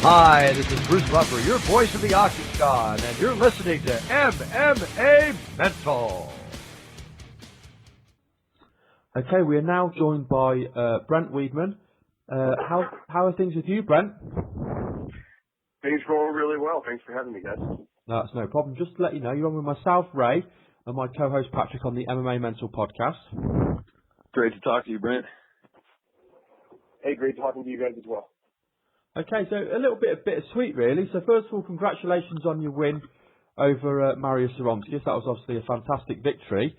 Hi, this is Bruce Buffer, your voice of the Octagon, and you're listening to MMA Mental. Okay, we are now joined by Brent Weedman. How are things with you, Brent? Things going really well. Thanks for having me, guys. No, that's no problem. Just to let you know, you're on with myself, Ray, and my co-host Patrick on the MMA Mental podcast. Great to talk to you, Brent. Hey, great talking to you guys as well. Okay, so a little bit bittersweet, really. So first of all, congratulations on your win over Marius Saromskis. That was obviously a fantastic victory.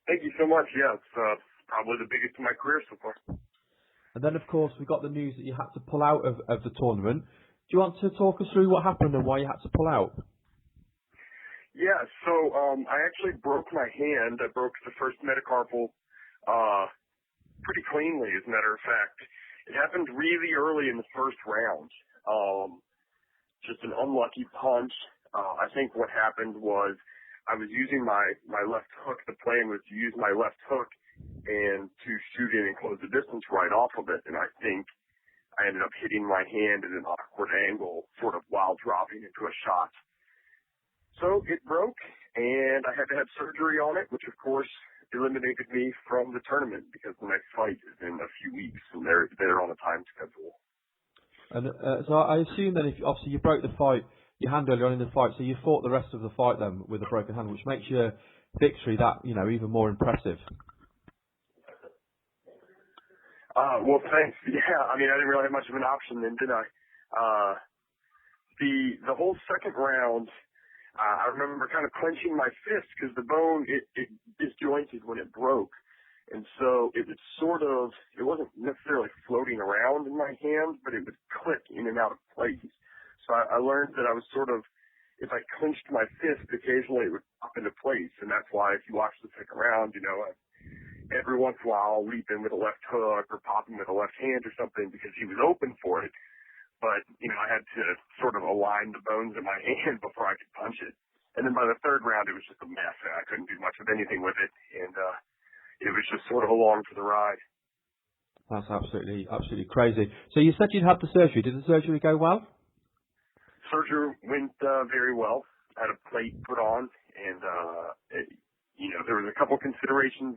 Thank you so much. Yeah, it's probably the biggest in my career so far. And then, of course, we got the news that you had to pull out of the tournament. Do you want to talk us through what happened and why you had to pull out? Yeah, so I actually broke my hand. I broke the first metacarpal pretty cleanly, as a matter of fact. It happened really early in the first round. Just an unlucky punch. I think what happened was I was using my left hook. The plan was to use my left hook and to shoot in and close the distance right off of it. And I think I ended up hitting my hand at an awkward angle, sort of while dropping into a shot. So it broke, and I had to have surgery on it, which of course eliminated me from the tournament because the next fight is in a few weeks, and they're on a time schedule. And so I assume that if obviously you broke the fight, your hand earlier on in the fight, so you fought the rest of the fight then with a broken hand, which makes your victory that even more impressive. Well, thanks. Yeah, I mean, I didn't really have much of an option then, did I? The whole second round, I remember kind of clenching my fist because the bone, it disjointed when it broke. And so it was it wasn't necessarily floating around in my hand, but it would click in and out of place. So I learned that I was if I clenched my fist, occasionally it would pop into place. And that's why if you watch the second round, every once in a while I'll leap in with a left hook or pop him with a left hand or something because he was open for it. But, I had to sort of align the bones in my hand before I could punch it. And then by the third round, it was just a mess. I couldn't do much of anything with it. And it was just sort of along for the ride. That's absolutely crazy. So you said you'd had the surgery. Did the surgery go well? Surgery went very well. I had a plate put on. And, there was a couple considerations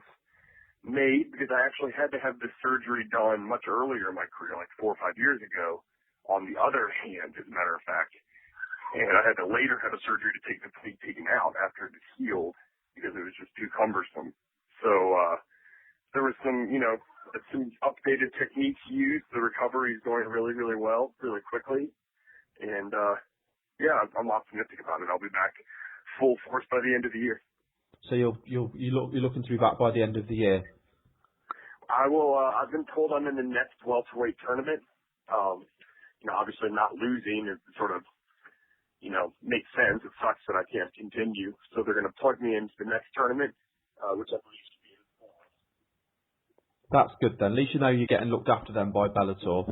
made because I actually had to have this surgery done much earlier in my career, like 4 or 5 years ago. On the other hand, as a matter of fact, and I had to later have a surgery to take the plate taken out after it was healed because it was just too cumbersome. So there was some updated techniques used. The recovery is going really, really well, really quickly, and I'm optimistic about it. I'll be back full force by the end of the year. So you're looking to be back by the end of the year. I will. I've been told I'm in the next welterweight tournament. Obviously not losing is sort of, makes sense. It sucks that I can't continue. So they're going to plug me into the next tournament, which I believe should be in the fall. That's good then. At least you're getting looked after then by Bellator.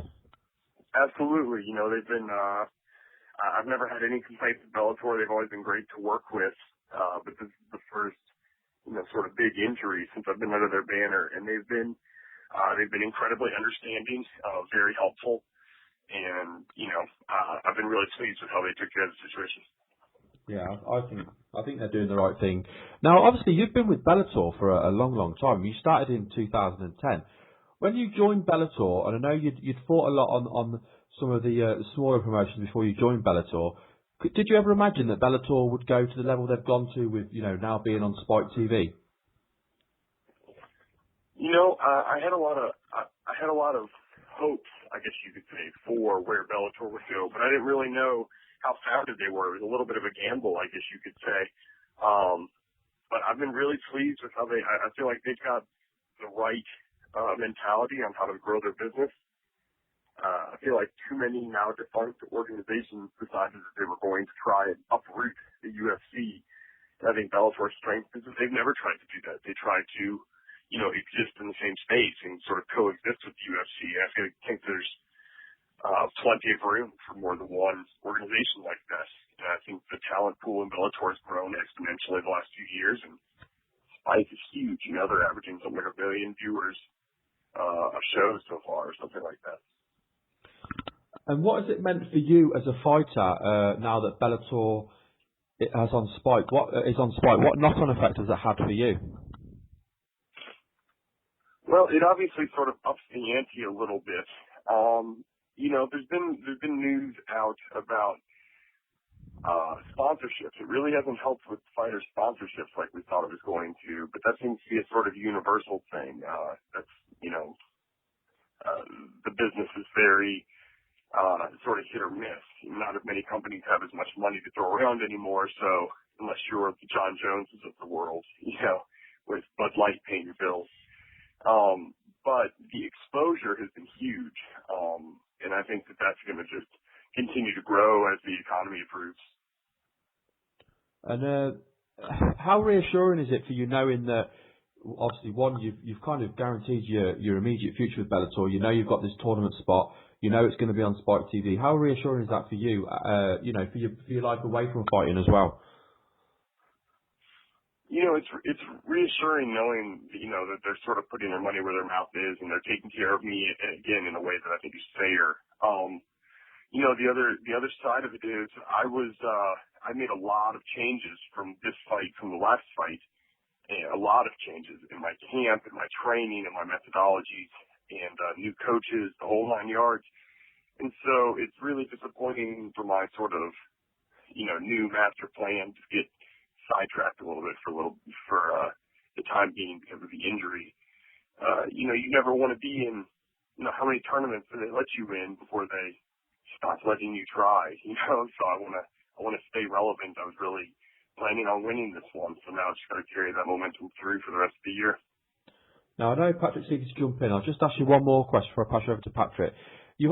Absolutely. They've been, I've never had any complaints with Bellator. They've always been great to work with. But this is the first, sort of big injury since I've been under their banner. And they've been incredibly understanding, very helpful. And, I've been really pleased with how they took care of the situation. Yeah, I think they're doing the right thing. Now, obviously, you've been with Bellator for a long, long time. You started in 2010. When you joined Bellator, and I know you'd fought a lot on some of the smaller promotions before you joined Bellator, did you ever imagine that Bellator would go to the level they've gone to with, now being on Spike TV? I had a lot of hopes, I guess you could say, for where Bellator would go, but I didn't really know how founded they were. It was a little bit of a gamble, I guess you could say. But I've been really pleased with how I feel like they've got the right mentality on how to grow their business. I feel like too many now defunct organizations decided that they were going to try and uproot the UFC. And I think Bellator's strength is that they've never tried to do that. They try to exist in the same space and sort of coexist with the UFC. I think there's plenty of room for more than one organization like this. And I think the talent pool in Bellator has grown exponentially the last few years, and Spike is huge. They're averaging something like 1 million viewers a show so far, or something like that. And what has it meant for you as a fighter now that Bellator has on Spike? What is on Spike? What knock-on effect has it had for you? Well, it obviously sort of ups the ante a little bit. There's been news out about sponsorships. It really hasn't helped with fighter sponsorships like we thought it was going to, but that seems to be a sort of universal thing. The business is very sort of hit or miss. Not as many companies have as much money to throw around anymore, so unless you're the John Joneses of the world, with Bud Light paying your bills. But the exposure has been huge, and I think that that's going to just continue to grow as the economy improves. And how reassuring is it for you knowing that, obviously, one, you've kind of guaranteed your immediate future with Bellator. You know you've got this tournament spot. You know it's going to be on Spike TV. How reassuring is that for you? For your life away from fighting as well. It's reassuring knowing that they're sort of putting their money where their mouth is, and they're taking care of me again in a way that I think is fair. The other side of it is I made a lot of changes from this fight, from the last fight, and a lot of changes in my camp, in my training, in my methodologies, and new coaches, the whole 9 yards. And so it's really disappointing for my sort of, new master plan to get sidetracked a little bit for the time being because of the injury. You never want to be in, how many tournaments do they let you in before they stop letting you try, so I want to stay relevant. I was really planning on winning this one, so now I just got to carry that momentum through for the rest of the year. Now, I know Patrick's eager to jump in. I'll just ask you one more question before I pass you over to Patrick. You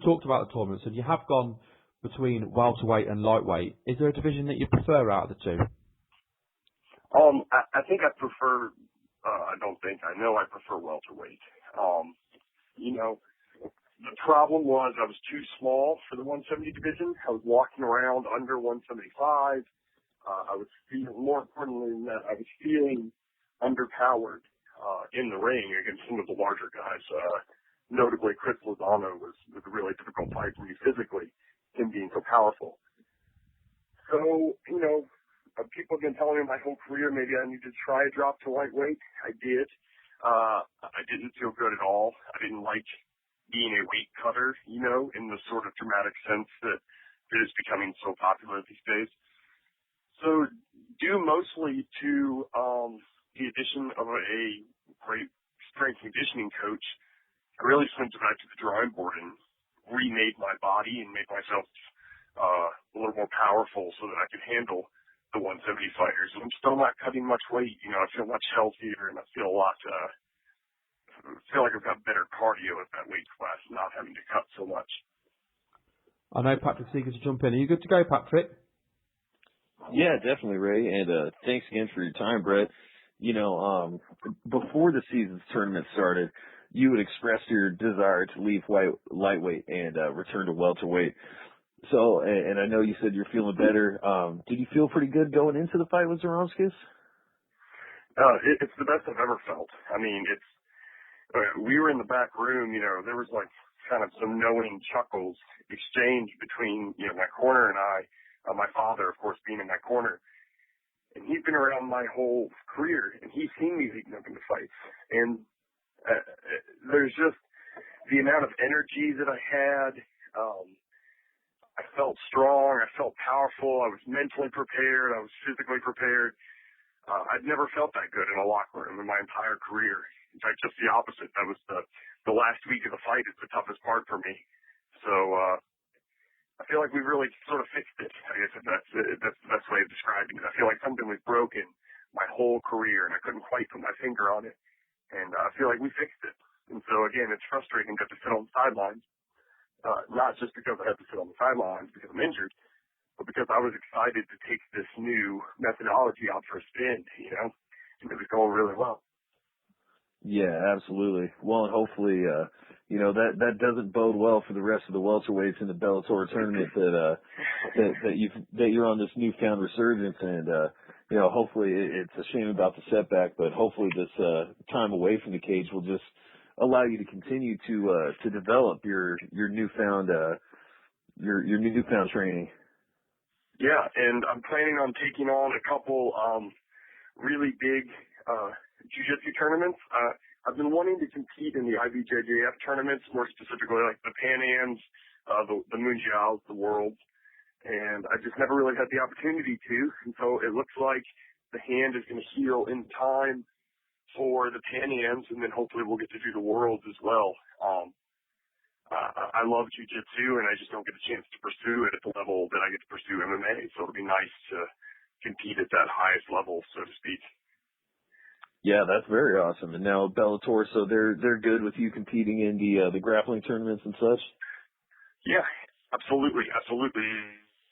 talked about the tournaments, and you have gone between welterweight and lightweight. Is there a division that you prefer out of the two? I think I prefer, I know I prefer welterweight. The problem was I was too small for the 170 division. I was walking around under 175. I was feeling, more importantly than that, I was feeling underpowered in the ring against some of the larger guys. Notably, Chris Lozano was a really difficult fight for me physically, him being so powerful. So, people have been telling me my whole career maybe I need to try a drop to lightweight. I did. I didn't feel good at all. I didn't like being a weight cutter, in the sort of dramatic sense that it is becoming so popular these days. So due mostly to the addition of a great strength conditioning coach, I really went back to the drawing board and remade my body and made myself a little more powerful so that I could handle the 170 fighters. And I'm still not cutting much weight. I feel much healthier and I feel like I've got better cardio at that weight class, not having to cut so much. I know Patrick's eager to jump in. Are you good to go, Patrick? Yeah, definitely, Ray. And thanks again for your time, Brett. Before the season's tournament started, you had expressed your desire to leave lightweight and return to welterweight. So, and I know you said you're feeling better. Did you feel pretty good going into the fight with Zaronskis? It's the best I've ever felt. I mean, we were in the back room, there was like kind of some knowing chuckles exchanged between, my corner and I, my father, of course, being in my corner. And he's been around my whole career, and he's seen me leading up into fights. And there's just the amount of energy that I had. I felt strong. I felt powerful. I was mentally prepared. I was physically prepared. I'd never felt that good in a locker room in my entire career. In fact, just the opposite. That was the last week of the fight is the toughest part for me. So I feel like we really sort of fixed it. I guess that's the best way of describing it. I feel like something was broken my whole career, and I couldn't quite put my finger on it. And I feel like we fixed it. And so, again, it's frustrating to have to sit on the sidelines, not just because I have to sit on the sidelines because I'm injured, but because I was excited to take this new methodology out for a spin, and it was going really well. Yeah, absolutely. Well, and hopefully, that doesn't bode well for the rest of the welterweights in the Bellator tournament that you're on this newfound resurgence, and hopefully it's a shame about the setback, but hopefully this time away from the cage will just allow you to continue to develop your newfound your newfound training? Yeah, and I'm planning on taking on a couple really big jiu-jitsu tournaments. I've been wanting to compete in the IBJJF tournaments, more specifically like the Pan Ams, the Mundials, the Worlds, and I just never really had the opportunity to. And so it looks like the hand is going to heal in time for the Pan Ams, and then hopefully we'll get to do the Worlds as well. I love jiu-jitsu, and I just don't get a chance to pursue it at the level that I get to pursue MMA. So it'll be nice to compete at that highest level, so to speak. Yeah, that's very awesome. And now Bellator, so they're good with you competing in the grappling tournaments and such? Yeah, absolutely.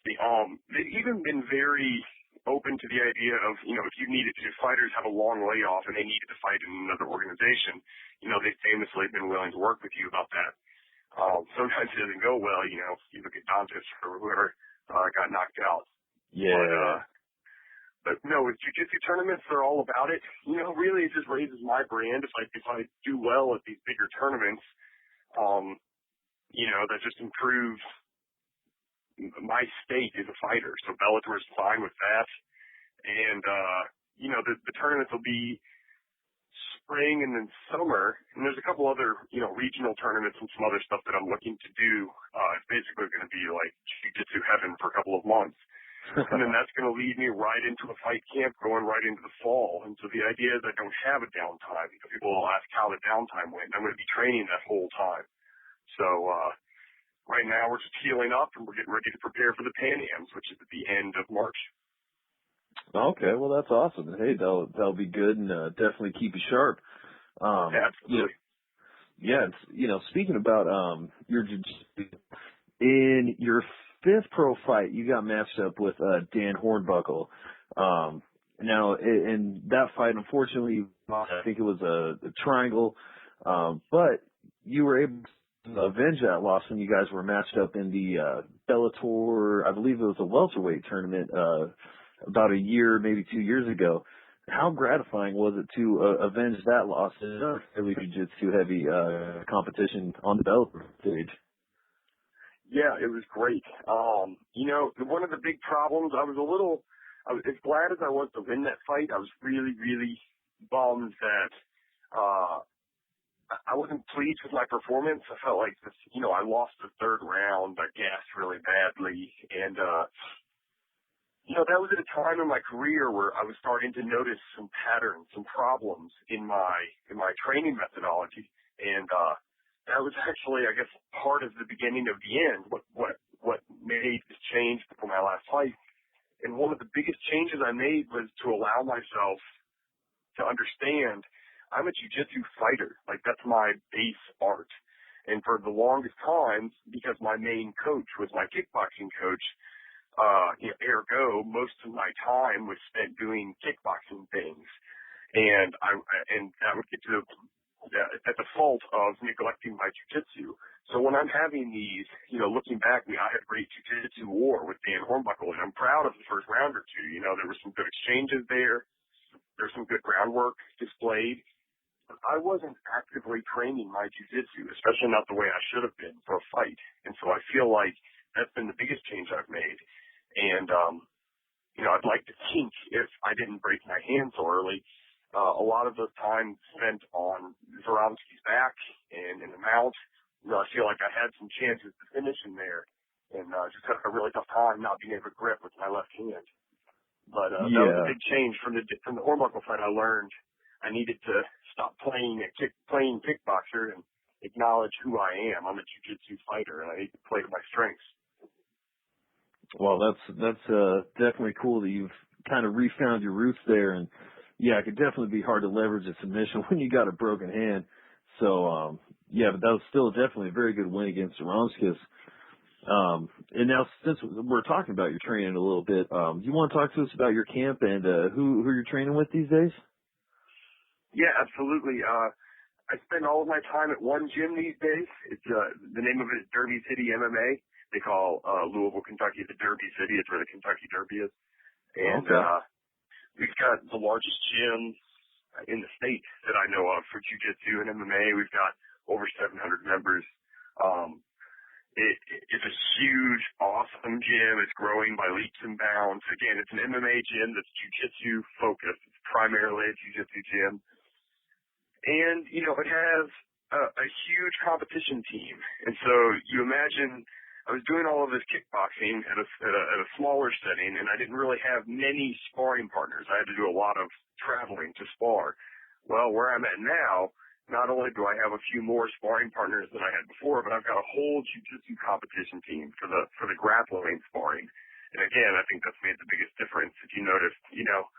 They've even been very open to the idea of, if you needed to, fighters have a long layoff and they needed to fight in another organization, they famously have been willing to work with you about that. Sometimes it doesn't go well, you look at Dantas or whoever got knocked out. Yeah. But no, with jiu-jitsu tournaments, they're all about it. Really it just raises my brand. If I do well at these bigger tournaments, that just improves my state as a fighter. So Bellator is fine with that. And, the tournaments will be spring and then summer. And there's a couple other, regional tournaments and some other stuff that I'm looking to do. It's basically going to be like jiu-jitsu heaven for a couple of months. And then that's going to lead me right into a fight camp going right into the fall. And so the idea is I don't have a downtime. People will ask how the downtime went. I'm going to be training that whole time. So, right now we're just healing up and we're getting ready to prepare for the Pan Ams, which is at the end of March. Okay, well that's awesome. Hey, that'll be good and definitely keep you sharp. Absolutely. Yeah, speaking about your jiu-jitsu, in your fifth pro fight, you got matched up with Dan Hornbuckle. Now, in that fight, unfortunately, I think it was a triangle, but you were able to avenge that loss when you guys were matched up in the Bellator, I believe it was a welterweight tournament about a year, maybe 2 years ago. How gratifying was it to avenge that loss in a fairly jiu-jitsu heavy competition on the Bellator stage? Yeah, it was great. One of the big problems, I was as glad as I was to win that fight, I was really, really bummed that I wasn't pleased with my performance. I felt like I lost the third round. I gassed really badly. And, that was at a time in my career where I was starting to notice some patterns, some problems in my training methodology. And, that was actually, I guess, part of the beginning of the end, what made this change before my last fight. And one of the biggest changes I made was to allow myself to understand I'm a jiu-jitsu fighter. Like, that's my base art. And for the longest time, because my main coach was my kickboxing coach, ergo, most of my time was spent doing kickboxing things. And that would get to at the fault of neglecting my jiu-jitsu. So when I'm having these, looking back, I had a great jiu-jitsu war with Dan Hornbuckle, and I'm proud of the first round or two. There were some good exchanges there. There's some good groundwork displayed. I wasn't actively training my jiu-jitsu, especially not the way I should have been for a fight. And so I feel like that's been the biggest change I've made. And, I'd like to think if I didn't break my hand so early, a lot of the time spent on Zoromski's back and in the mount, I feel like I had some chances to finish in there and just had a really tough time not being able to grip with my left hand. But that was a big change from the Hornbuckle fight. I learned I needed to stop playing kickboxer and acknowledge who I am. I'm a jiu-jitsu fighter, and I need to play to my strengths. Well, that's definitely cool that you've kind of refound your roots there. And yeah, it could definitely be hard to leverage a submission when you got a broken hand. So but that was still definitely a very good win against Zoromskis. And now, since we're talking about your training a little bit, do you want to talk to us about your camp and who you're training with these days? Yeah, absolutely. I spend all of my time at one gym these days. It's the name of it is Derby City MMA. They call Louisville, Kentucky the Derby City. It's where the Kentucky Derby is. And we've got the largest gym in the state that I know of for jiu-jitsu and MMA. We've got over 700 members. It's a huge, awesome gym. It's growing by leaps and bounds. Again, it's an MMA gym that's jiu-jitsu focused. It's primarily a jiu-jitsu gym. And, you know, it has a huge competition team. And so you imagine I was doing all of this kickboxing at a smaller setting, and I didn't really have many sparring partners. I had to do a lot of traveling to spar. Well, where I'm at now, not only do I have a few more sparring partners than I had before, but I've got a whole jiu-jitsu competition team for the grappling sparring. And again, I think that's made the biggest difference. If you noticed, you know,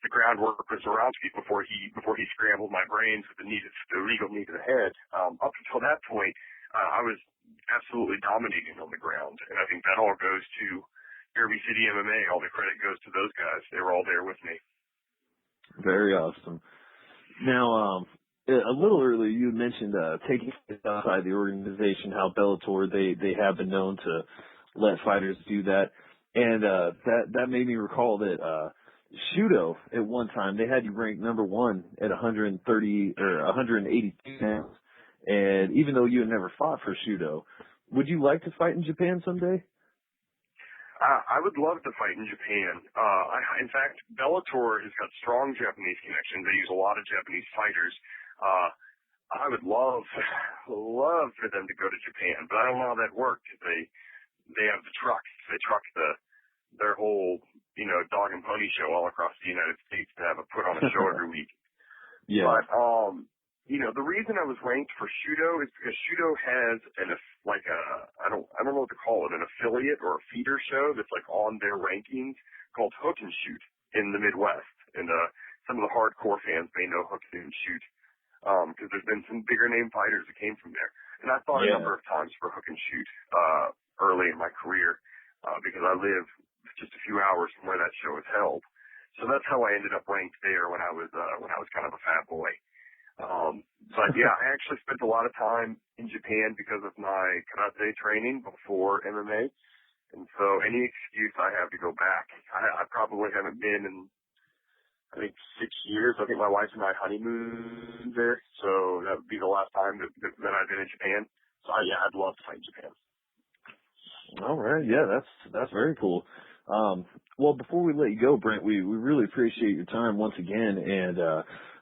the groundwork was Zorowski before he scrambled my brains with the legal knee to the head. Up until that point, I was absolutely dominating on the ground, and I think that all goes to Derby City MMA. All the credit goes to those guys. They were all there with me. Very awesome. Now, a little earlier you mentioned taking it outside the organization, how Bellator they have been known to let fighters do that, and that made me recall that Shudo at one time they had you ranked number 1 at 130 or 182 pounds, and even though you had never fought for Shudo, would you like to fight in Japan someday? I would love to fight in Japan. In fact, Bellator has got strong Japanese connections. They use a lot of Japanese fighters. I would love for them to go to Japan, but I don't know how that worked. They have the trucks. They truck their whole, you know, dog and pony show all across the United States to have it put on a show every week. Yeah. But you know, the reason I was ranked for Shudo is because Shudo has I don't know what to call it, an affiliate or a feeder show that's like on their rankings called Hook and Shoot in the Midwest. And some of the hardcore fans may know Hook and Shoot because there's been some bigger name fighters that came from there. And I thought a number of times for Hook and Shoot early in my career because I live just a few hours from where that show is held. So that's how I ended up ranked there when I was kind of a fat boy. But yeah, I actually spent a lot of time in Japan because of my karate training before MMA. And so any excuse I have to go back, I probably haven't been in, I think, 6 years. I think my wife and I honeymooned there. So that would be the last time that I've been in Japan. So yeah, I'd love to fight in Japan. All right. Yeah, that's very cool. Well, before we let you go, Brent, we really appreciate your time once again, and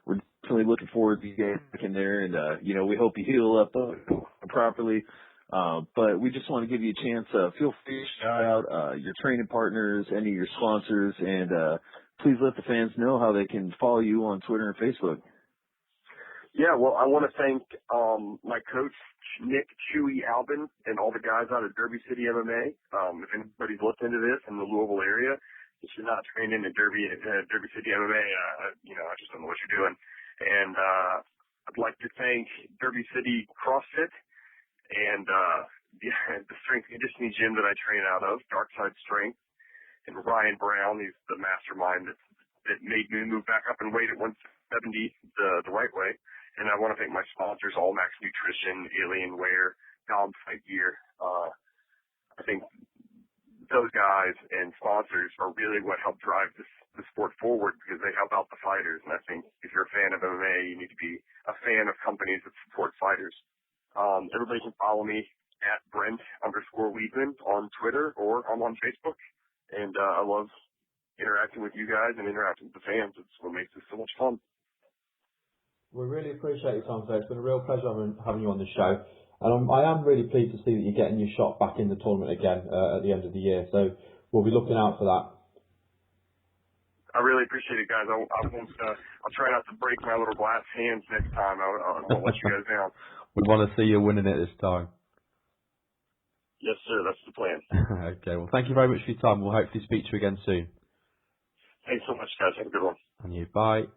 we're definitely looking forward to you getting back in there, and you know, we hope you heal up properly. But we just want to give you a chance. Feel free to shout out your training partners, any of your sponsors, and please let the fans know how they can follow you on Twitter and Facebook. Yeah, well, I want to thank my coach, Nick Chewy Albin, and all the guys out of Derby City MMA. If anybody's looked into this in the Louisville area, if you're not trained in Derby City MMA, you know, I just don't know what you're doing. And I'd like to thank Derby City CrossFit and the strength conditioning gym that I train out of, Darkside Strength, and Ryan Brown. He's the mastermind that made me move back up in weight at 170 the right way. And I want to thank my sponsors, All Max Nutrition, Alienware, Dom Fight Gear. I think those guys and sponsors are really what help drive the sport forward because they help out the fighters. And I think if you're a fan of MMA, you need to be a fan of companies that support fighters. Everybody can follow me at Brent_Weedman on Twitter, or I'm on Facebook. And I love interacting with you guys and interacting with the fans. It's what makes this so much fun. We really appreciate your time today. It's been a real pleasure having you on the show. And I am really pleased to see that you're getting your shot back in the tournament again at the end of the year. So we'll be looking out for that. I really appreciate it, guys. I'll try not to break my little glass hands next time. I won't let you guys down. We want to see you winning it this time. Yes, sir. That's the plan. Okay. Well, thank you very much for your time. We'll hopefully speak to you again soon. Thanks so much, guys. Have a good one. And you. Bye.